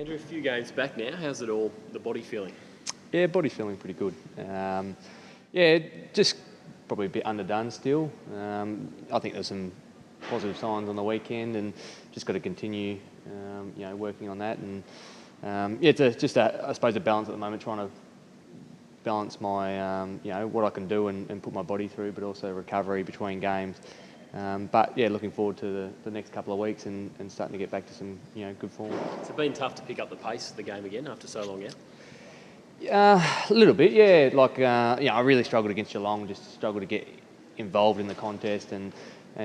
Andrew, a few games back now. How's it all, the body feeling? Yeah, body's feeling pretty good. Yeah, just probably a bit underdone still. I think there's some positive signs on the weekend, and just got to continue, working on that. And it's I suppose a balance at the moment, trying to balance my, what I can do and put my body through, but also recovery between games. But yeah, looking forward to the next couple of weeks and starting to get back to some, good form. It's been tough to pick up the pace of the game again after so long out. A little bit, yeah. I really struggled against Geelong. Just struggled to get involved in the contest and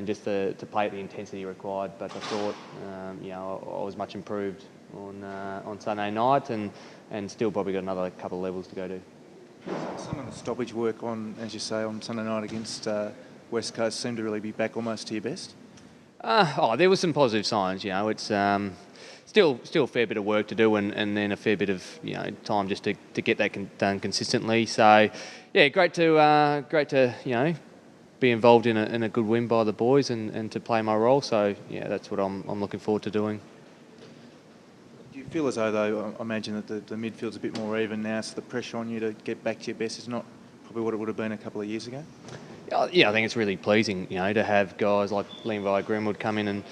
just to play at the intensity required. But I thought, I was much improved on Sunday night, and still probably got another couple of levels to go to. Some of the stoppage work on, as you say, on Sunday night against West Coast seemed to really be back almost to your best. There were some positive signs. It's still a fair bit of work to do, and then a fair bit of time just to get that done consistently. So yeah, great to be involved in a good win by the boys and to play my role. So yeah, that's what I'm looking forward to doing. Do you feel as though I imagine that the midfield's a bit more even now, so the pressure on you to get back to your best is not probably what it would have been a couple of years ago? Yeah, I think it's really pleasing, to have guys like Levi Greenwood come in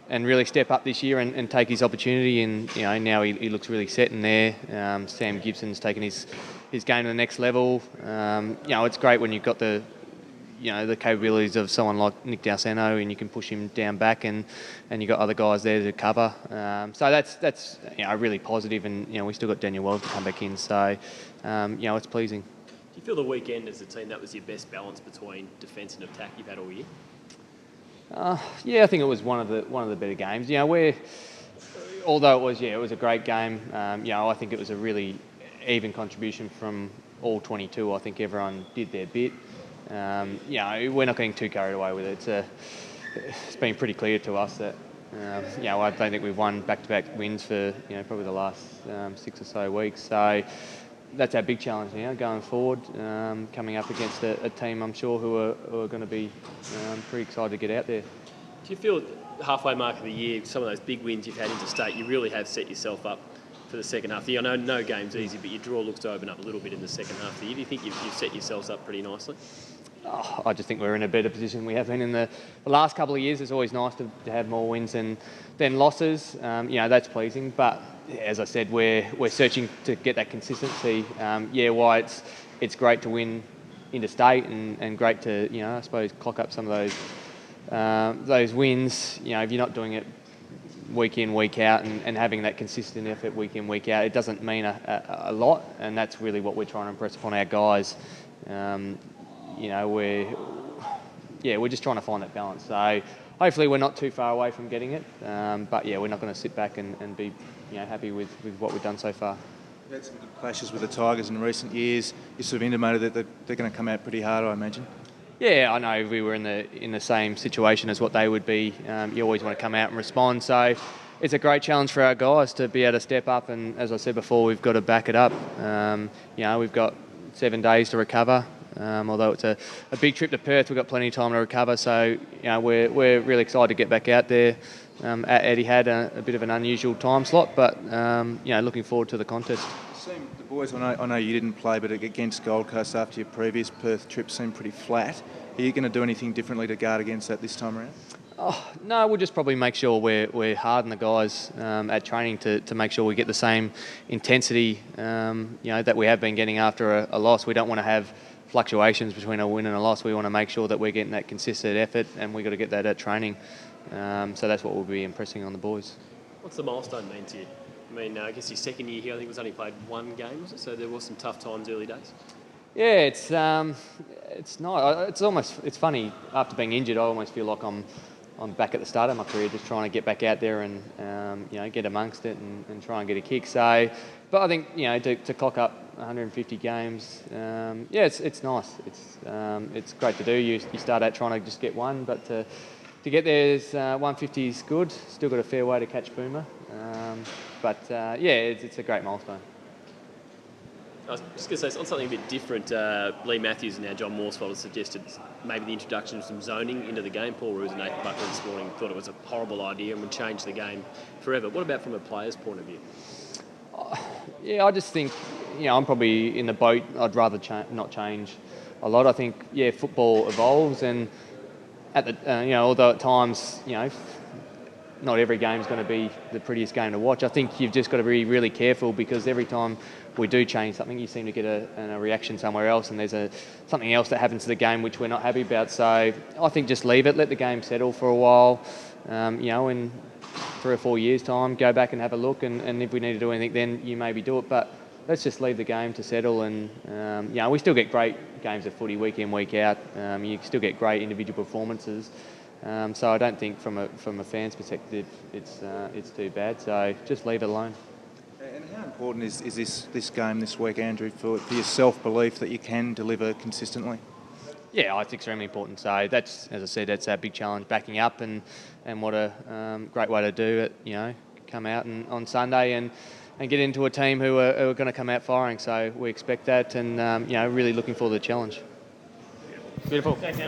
and really step up this year and take his opportunity. And now he looks really set in there. Sam Gibson's taken his game to the next level. It's great when you've got the capabilities of someone like Nick D'Alessano, and you can push him down back, and you've got other guys there to cover. So that's really positive, and we still got Daniel Wells to come back in. So it's pleasing. Do you feel the weekend as a team that was your best balance between defence and attack you've had all year? Yeah, I think it was one of the better games. Although it was a great game. I think it was a really even contribution from all 22. I think everyone did their bit. We're not getting too carried away with it. It's been pretty clear to us that I don't think we've won back-to-back wins for probably the last 6 or so weeks. So that's our big challenge now going forward, coming up against a team I'm sure who are going to be pretty excited to get out there. Do you feel the halfway mark of the year, some of those big wins you've had interstate, you really have set yourself up for the second half of the year? I know no game's easy, but your draw looks to open up a little bit in the second half of the year. Do you think you've set yourselves up pretty nicely? I just think we're in a better position than we have been in the last couple of years. It's always nice to have more wins than losses. That's pleasing. But as I said, we're searching to get that consistency. Why it's great to win interstate and great to I suppose clock up some of those wins. If you're not doing it week in, week out, and having that consistent effort week in, week out, it doesn't mean a lot. And that's really what we're trying to impress upon our guys. We're just trying to find that balance. So hopefully we're not too far away from getting it. But we're not going to sit back and be happy with what we've done so far. You've had some good clashes with the Tigers in recent years. You sort of intimated that they're going to come out pretty hard, I imagine. Yeah, I know. If we were in the same situation as what they would be, you always want to come out and respond. So it's a great challenge for our guys to be able to step up. And as I said before, we've got to back it up. We've got 7 days to recover. Although it's a big trip to Perth, we've got plenty of time to recover. So we're really excited to get back out there. Eddie had a bit of an unusual time slot, but looking forward to the contest. The boys, I know you didn't play, but against Gold Coast after your previous Perth trip seemed pretty flat. Are you going to do anything differently to guard against that this time around? No, we'll just probably make sure we're hard on the guys at training to make sure we get the same intensity that we have been getting after a loss. We don't want to have fluctuations between a win and a loss. We want to make sure that we're getting that consistent effort, and we've got to get that at training. So that's what we'll be impressing on the boys. What's the milestone mean to you? I mean, I guess your second year here, I think it was only played 1 game, was it? So there was some tough times early days. Yeah, it's not. It's funny. After being injured, I almost feel like I'm back at the start of my career, just trying to get back out there and get amongst it and try and get a kick. So, but I think to clock up 150 games, it's nice. It's great to do. You start out trying to just get one, but to get there, 150 is good. Still got a fair way to catch Boomer, it's a great milestone. I was just going to say, on something a bit different, Lee Matthews and now John Morsfeld have suggested maybe the introduction of some zoning into the game. Paul Roos and Nathan Buckley this morning thought it was a horrible idea and would change the game forever. What about from a player's point of view? Yeah, I just think, I'm probably in the boat. I'd rather not change a lot. I think, football evolves, and at the, although at times, not every game is going to be the prettiest game to watch. I think you've just got to be really careful, because every time we do change something, you seem to get a reaction somewhere else, and there's something else that happens to the game which we're not happy about. So I think just leave it, let the game settle for a while. In 3 or 4 years' time, go back and have a look, and if we need to do anything, then you maybe do it. But let's just leave the game to settle, and we still get great games of footy week in, week out. You still get great individual performances. So I don't think from a fan's perspective it's too bad. So just leave it alone. And how important is this game this week, Andrew, for your self-belief that you can deliver consistently? Yeah, it's extremely important. So that's, as I said, that's our big challenge, backing up, and what a great way to do it. Come out on Sunday and get into a team who are going to come out firing. So we expect that, and really looking forward to the challenge. Beautiful. Thanks.